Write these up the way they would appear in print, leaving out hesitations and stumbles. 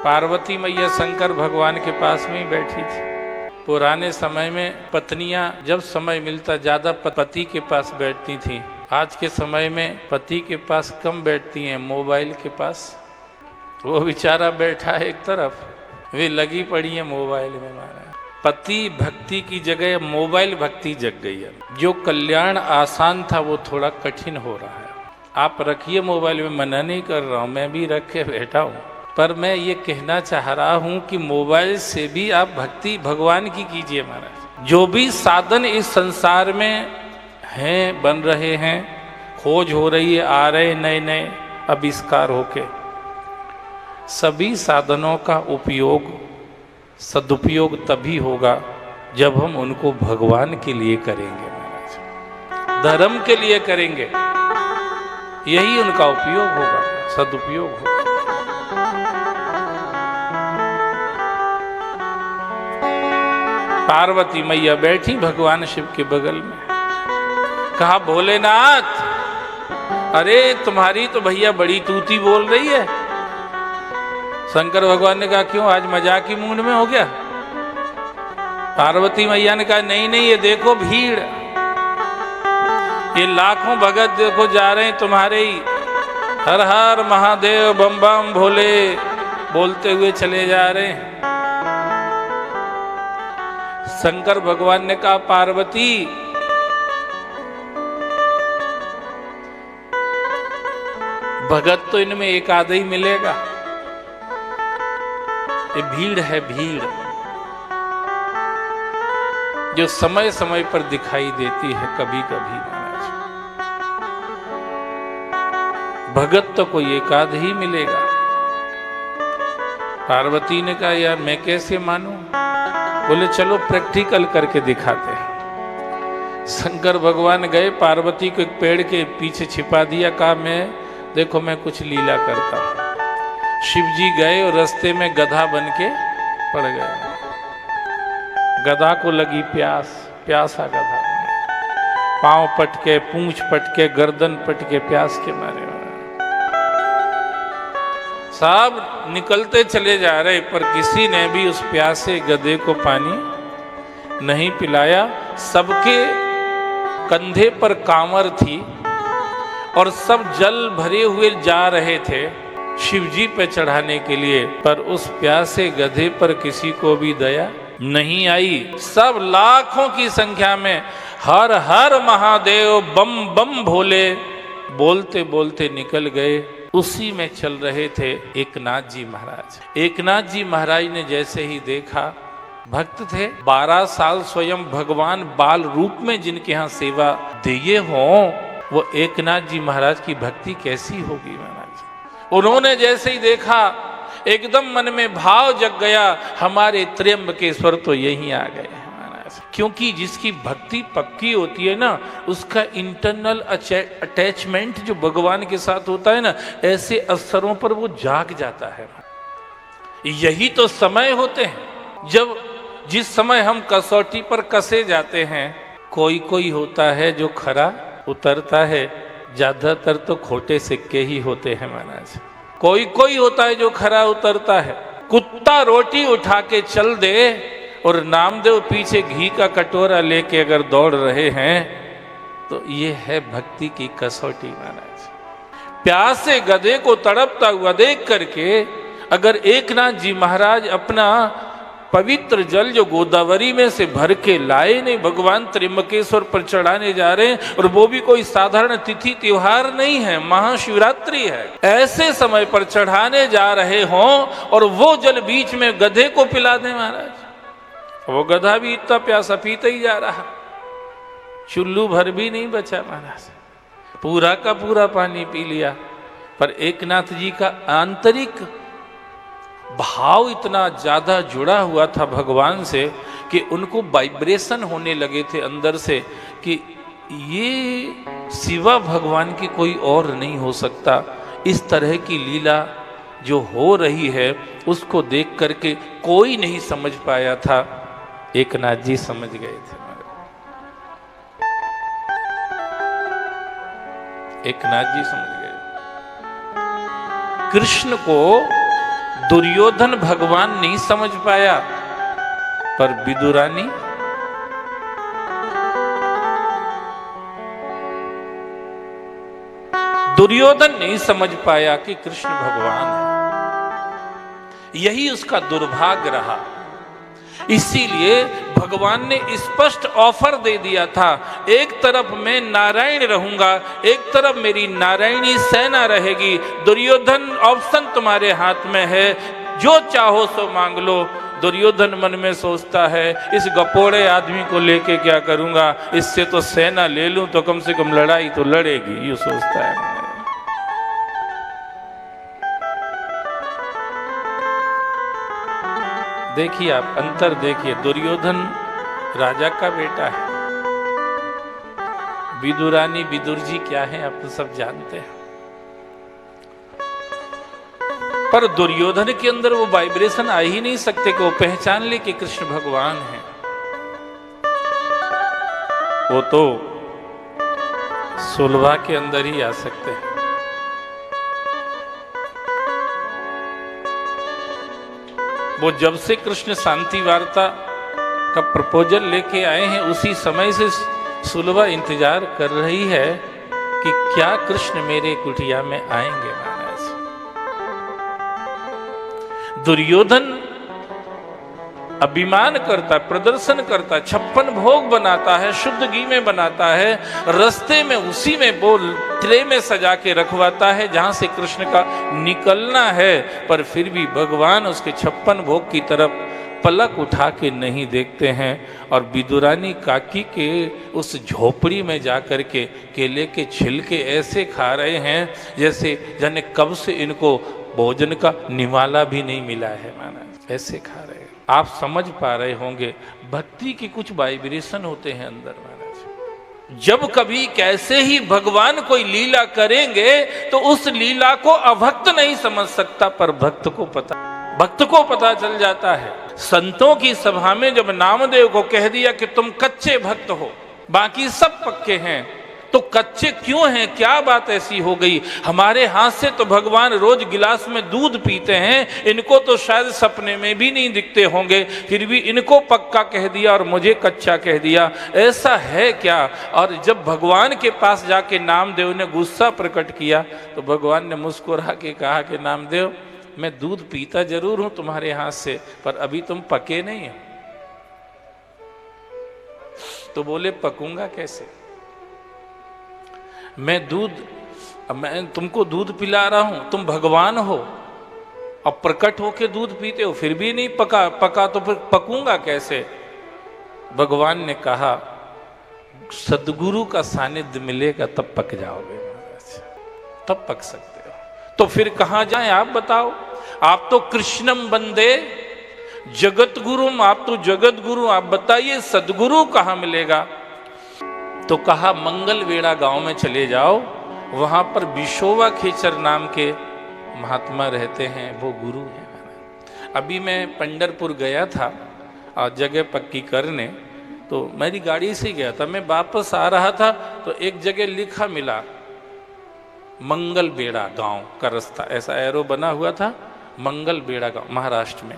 पार्वती मैया शंकर भगवान के पास में ही बैठी थी। पुराने समय में पत्नियां जब समय मिलता ज्यादा पति के पास बैठती थी। आज के समय में पति के पास कम बैठती हैं, मोबाइल के पास। वो बेचारा बैठा है एक तरफ, वे लगी पड़ी है मोबाइल में। महाराज पति भक्ति की जगह मोबाइल भक्ति जग गई है। जो कल्याण आसान था वो थोड़ा कठिन हो रहा है। आप रखिए मोबाइल में, मना नहीं कर रहा हूं, मैं भी रख के बैठा हूं, पर मैं ये कहना चाह रहा हूं कि मोबाइल से भी आप भक्ति भगवान की कीजिए। महाराज जो भी साधन इस संसार में हैं, बन रहे हैं, खोज हो रही है, आ रहे नए नए आविष्कार होके, सभी साधनों का उपयोग सदुपयोग तभी होगा जब हम उनको भगवान के लिए करेंगे। महाराज धर्म के लिए करेंगे, यही उनका उपयोग होगा, सदुपयोग होगा। पार्वती मैया बैठी भगवान शिव के बगल में। कहा, भोलेनाथ, अरे तुम्हारी तो भैया बड़ी तूती बोल रही है। शंकर भगवान ने कहा, क्यों आज मजाक की मूड में हो गया? पार्वती मैया ने कहा, नहीं नहीं, ये देखो भीड़, ये लाखों भगत देखो जा रहे हैं तुम्हारे ही हर हर महादेव बम बम भोले बोलते हुए चले जा रहे हैं। शंकर भगवान ने कहा, पार्वती, भगत तो इनमें एक आधा ही मिलेगा, ये भीड़ है, भीड़ जो समय समय पर दिखाई देती है कभी कभी। महाराज भगत तो कोई एक आध ही मिलेगा। पार्वती ने कहा, यार मैं कैसे मानूं? बोले चलो प्रैक्टिकल करके दिखाते हैं। शंकर भगवान गए, पार्वती को एक पेड़ के पीछे छिपा दिया। कहा, देखो मैं कुछ लीला करता हूं। शिव जी गए और रास्ते में गधा बन के पड़ गए। गधा को लगी प्यास, प्यासा गधा, पांव पटके, पूंछ पटके, गर्दन पटके, प्यास के मारे सब निकलते चले जा रहे, पर किसी ने भी उस प्यासे गधे को पानी नहीं पिलाया। सबके कंधे पर कांवर थी और सब जल भरे हुए जा रहे थे शिव जी पे चढ़ाने के लिए, पर उस प्यासे गधे पर किसी को भी दया नहीं आई। सब लाखों की संख्या में हर हर महादेव बम बम भोले बोलते बोलते निकल गए। उसी में चल रहे थे एकनाथ जी महाराज। एकनाथ जी महाराज ने जैसे ही देखा, भक्त थे, 12 साल स्वयं भगवान बाल रूप में जिनके यहाँ सेवा दिए हों, वो एकनाथ जी महाराज की भक्ति कैसी होगी महाराज। उन्होंने जैसे ही देखा, एकदम मन में भाव जग गया, हमारे त्र्यंबकेश्वर तो यहीं आ गए महाराज। क्योंकि जिसकी भक्ति पक्की होती है ना, उसका इंटरनल अटैचमेंट जो भगवान के साथ होता है ना, ऐसे अवसरों पर वो जाग जाता है। यही तो समय होते हैं जब जिस समय हम कसौटी पर कसे जाते हैं। कोई कोई होता है जो खरा उतरता है, ज्यादातर तो खोटे सिक्के ही होते हैं महाराज। कोई कोई होता है जो खरा उतरता है। कुत्ता रोटी उठा के चल दे और नामदेव पीछे घी का कटोरा लेके अगर दौड़ रहे हैं, तो ये है भक्ति की कसौटी महाराज। प्यासे गधे को तड़पता हुआ देख करके अगर एकनाथ जी महाराज अपना पवित्र जल जो गोदावरी में से भर के लाए नहीं, भगवान त्र्यंबकेश्वर पर चढ़ाने जा रहे हैं, और वो भी कोई साधारण तिथि त्योहार नहीं है, महाशिवरात्रि है, ऐसे समय पर चढ़ाने जा रहे हों और वो जल बीच में गधे को पिला दें महाराज। वो गधा भी इतना प्यासा पीता ही जा रहा, चुल्लू भर भी नहीं बचा महाराज, पूरा का पूरा पानी पी लिया। पर एकनाथ जी का आंतरिक भाव इतना ज्यादा जुड़ा हुआ था भगवान से कि उनको वाइब्रेशन होने लगे थे अंदर से कि ये सिवा भगवान की कोई और नहीं हो सकता। इस तरह की लीला जो हो रही है उसको देख करके कोई नहीं समझ पाया था, एकनाथ जी समझ गए थे। एकनाथ जी समझ गए। कृष्ण को दुर्योधन भगवान नहीं समझ पाया, पर विदुरानी दुर्योधन नहीं समझ पाया कि कृष्ण भगवान है। यही उसका दुर्भाग्य रहा। इसीलिए भगवान ने स्पष्ट ऑफर दे दिया था, एक तरफ मैं नारायण रहूंगा, एक तरफ मेरी नारायणी सेना रहेगी। दुर्योधन ऑप्शन तुम्हारे हाथ में है, जो चाहो सो मांग लो। दुर्योधन मन में सोचता है, इस गपोड़े आदमी को लेके क्या करूंगा, इससे तो सेना ले लूं तो कम से कम लड़ाई तो लड़ेगी, ये सोचता है। देखिए आप अंतर देखिए, दुर्योधन राजा का बेटा है, विदुरानी विदुर जी क्या है आप तो सब जानते हैं। पर दुर्योधन के अंदर वो वाइब्रेशन आ ही नहीं सकते कि वो पहचान ले कि कृष्ण भगवान है। वो तो सुलभा के अंदर ही आ सकते हैं। वो जब से कृष्ण शांति वार्ता का प्रपोजल लेके आए हैं, उसी समय से सुलभा इंतजार कर रही है कि क्या कृष्ण मेरे कुटिया में आएंगे महाराज। दुर्योधन अभिमान करता, प्रदर्शन करता, 56 भोग बनाता है, शुद्ध घी में बनाता है, रास्ते में उसी में वो ट्रे में सजा के रखवाता है जहां से कृष्ण का निकलना है। पर फिर भी भगवान उसके 56 भोग की तरफ पलक उठा के नहीं देखते हैं और विदुरानी काकी के उस झोपड़ी में जाकर के केले के छिलके ऐसे खा रहे हैं जैसे जाने कब से इनको भोजन का निवाला भी नहीं मिला है। माना ऐसे खा रहे हैं। आप समझ पा रहे होंगे भक्ति की कुछ वाइब्रेशन होते हैं अंदर महाराज। जब कभी कैसे ही भगवान कोई लीला करेंगे तो उस लीला को अभक्त नहीं समझ सकता, पर भक्त को पता चल जाता है। संतों की सभा में जब नामदेव को कह दिया कि तुम कच्चे भक्त हो, बाकी सब पक्के हैं, तो कच्चे क्यों हैं, क्या बात ऐसी हो गई? हमारे हाथ से तो भगवान रोज गिलास में दूध पीते हैं, इनको तो शायद सपने में भी नहीं दिखते होंगे, फिर भी इनको पक्का कह दिया और मुझे कच्चा कह दिया, ऐसा है क्या? और जब भगवान के पास जाके नामदेव ने गुस्सा प्रकट किया तो भगवान ने मुस्कुरा के कहा कि नामदेव, मैं दूध पीता जरूर हूं तुम्हारे हाथ से, पर अभी तुम पके नहीं हो। तो बोले पकूंगा कैसे? मैं तुमको दूध पिला रहा हूं, तुम भगवान हो और प्रकट होके दूध पीते हो, फिर भी नहीं पका तो फिर पकूंगा कैसे? भगवान ने कहा सदगुरु का सानिध्य मिलेगा तब पक जाओगे महाराज, तब पक सकते हो। तो फिर कहां जाएं आप बताओ? आप तो कृष्णम बंदे जगत गुरुम, आप तो जगत गुरु, आप बताइए सदगुरु कहां मिलेगा? तो कहा मंगलवेड़ा गांव में चले जाओ, वहां पर विशोवा खेचर नाम के महात्मा रहते हैं, वो गुरु हैं। अभी मैं पंढरपुर गया था और जगह पक्की करने, तो मेरी गाड़ी से गया था, मैं वापस आ रहा था तो एक जगह लिखा मिला मंगलवेड़ा गांव का रास्ता, ऐसा एरो बना हुआ था, मंगलवेड़ा गांव, महाराष्ट्र में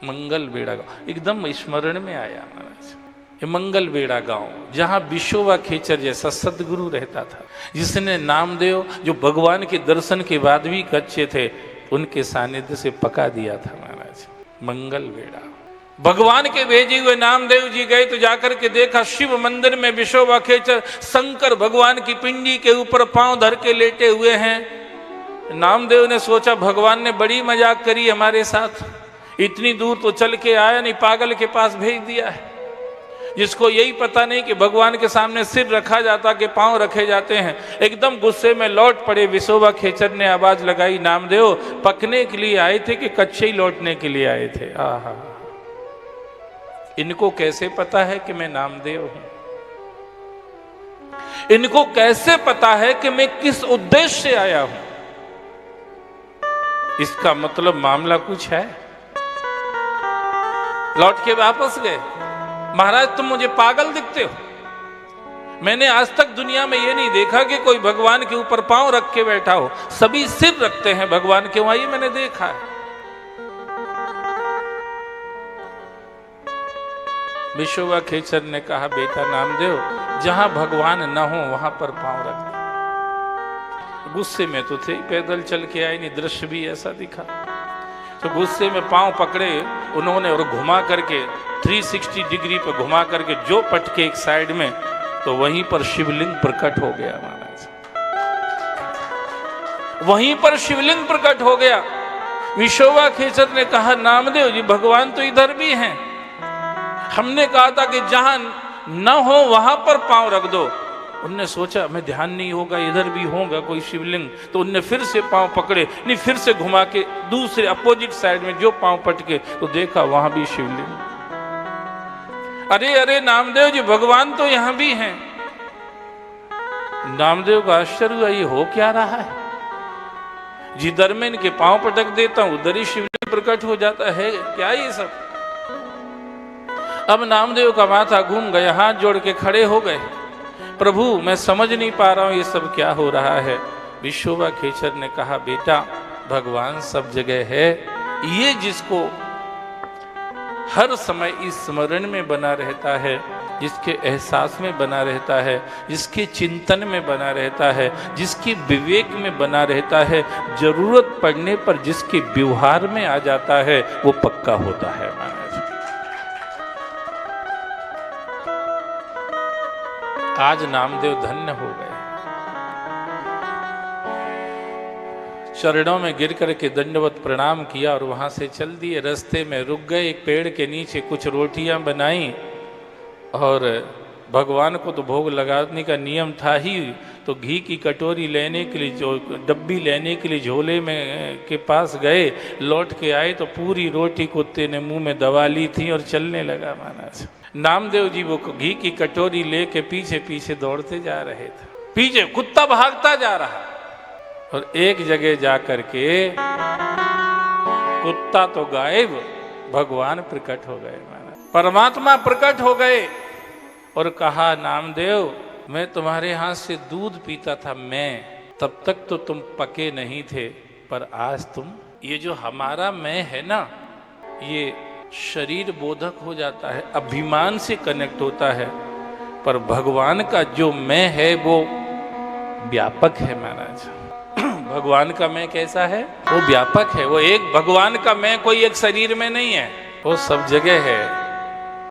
मंगलवेड़ा गांव, एकदम स्मरण में आया महाराज। ये मंगलवेड़ा गांव जहां विशोवा खेचर जैसा सदगुरु रहता था, जिसने नामदेव जो भगवान के दर्शन के बाद भी कच्चे थे, उनके सानिध्य से पका दिया था महाराज। मंगलवेड़ा भगवान के भेजे हुए नामदेव जी गए तो जाकर के देखा शिव मंदिर में विशोवा खेचर शंकर भगवान की पिंडी के ऊपर पांव धर के लेटे हुए हैं। नामदेव ने सोचा भगवान ने बड़ी मजाक करी हमारे साथ, इतनी दूर तो चल के आया नहीं, पागल के पास भेज दिया है। जिसको यही पता नहीं कि भगवान के सामने सिर रखा जाता कि पांव रखे जाते हैं। एकदम गुस्से में लौट पड़े। विशोवा खेचर ने आवाज लगाई, नामदेव पकने के लिए आए थे कि कच्चे ही लौटने के लिए आए थे? आहा, इनको कैसे पता है कि मैं नामदेव हूं? इनको कैसे पता है कि मैं किस उद्देश्य से आया हूं? इसका मतलब मामला कुछ है। लौट के वापस गए, महाराज तुम मुझे पागल दिखते हो, मैंने आज तक दुनिया में ये नहीं देखा कि कोई भगवान के ऊपर पांव रख के बैठा हो, सभी सिर रखते हैं भगवान के, वहां ये मैंने देखा है। विशोबा खेचर ने कहा, बेटा नामदेव, जहां भगवान न हो वहां पर पांव रख दे। गुस्से में तो थे, पैदल चल के आए, नहीं दृश्य भी ऐसा दिखा, तो गुस्से में पांव पकड़े उन्होंने और घुमा करके 360 डिग्री पर घुमा करके जो पटके एक साइड में, तो वहीं पर शिवलिंग प्रकट हो गया महाराज। वहीं पर शिवलिंग प्रकट हो गया। विशोबा खेचर ने कहा, नामदेव जी भगवान तो इधर भी हैं, हमने कहा था कि जहां न हो वहां पर पांव रख दो। उनने सोचा हमें ध्यान नहीं होगा, इधर भी होगा कोई शिवलिंग, तो उनने फिर से पांव पकड़े, नहीं फिर से घुमा के दूसरे अपोजिट साइड में जो पांव पटके, तो देखा वहां भी शिवलिंग। अरे अरे नामदेव जी भगवान तो यहां भी हैं। नामदेव का आश्चर्य हुआ, ये हो क्या रहा है? जिधर में इनके पांव पटक देता हूं उधर ही शिवलिंग प्रकट हो जाता है, क्या ये सब? अब नामदेव का माथा घूम गया, हाथ जोड़ के खड़े हो गए, प्रभु मैं समझ नहीं पा रहा हूं ये सब क्या हो रहा है। विशोबा खेचर ने कहा, बेटा भगवान सब जगह है, ये जिसको हर समय इस स्मरण में बना रहता है, जिसके एहसास में बना रहता है, जिसके चिंतन में बना रहता है, जिसके विवेक में बना रहता है, जरूरत पड़ने पर जिसके व्यवहार में आ जाता है, वो पक्का होता है महाराज। आज नामदेव धन्य हो गए। चरणों में गिर करके दंडवत प्रणाम किया और वहां से चल दिए। रास्ते में रुक गए, एक पेड़ के नीचे कुछ रोटियां बनाई, और भगवान को तो भोग लगाने का नियम था ही, तो घी की कटोरी लेने के लिए, जो डब्बी लेने के लिए झोले में के पास गए, लौट के आए तो पूरी रोटी कुत्ते ने मुंह में दबा ली थी और चलने लगा महाराज। नामदेव जी वो घी की कटोरी लेके पीछे पीछे दौड़ते जा रहे थे, पीछे कुत्ता भागता जा रहा, और एक जगह जाकर के कुत्ता तो गायब, भगवान प्रकट हो गए महाराज, परमात्मा प्रकट हो गए और कहा, नामदेव मैं तुम्हारे हाथ से दूध पीता था, मैं तब तक तो तुम पके नहीं थे, पर आज तुम, ये जो हमारा मैं है ना, ये शरीर बोधक हो जाता है, अभिमान से कनेक्ट होता है, पर भगवान का जो मैं है वो व्यापक है महाराज। भगवान का मैं कैसा है? वो व्यापक है। वो एक भगवान का मैं कोई एक शरीर में नहीं है, वो सब जगह है।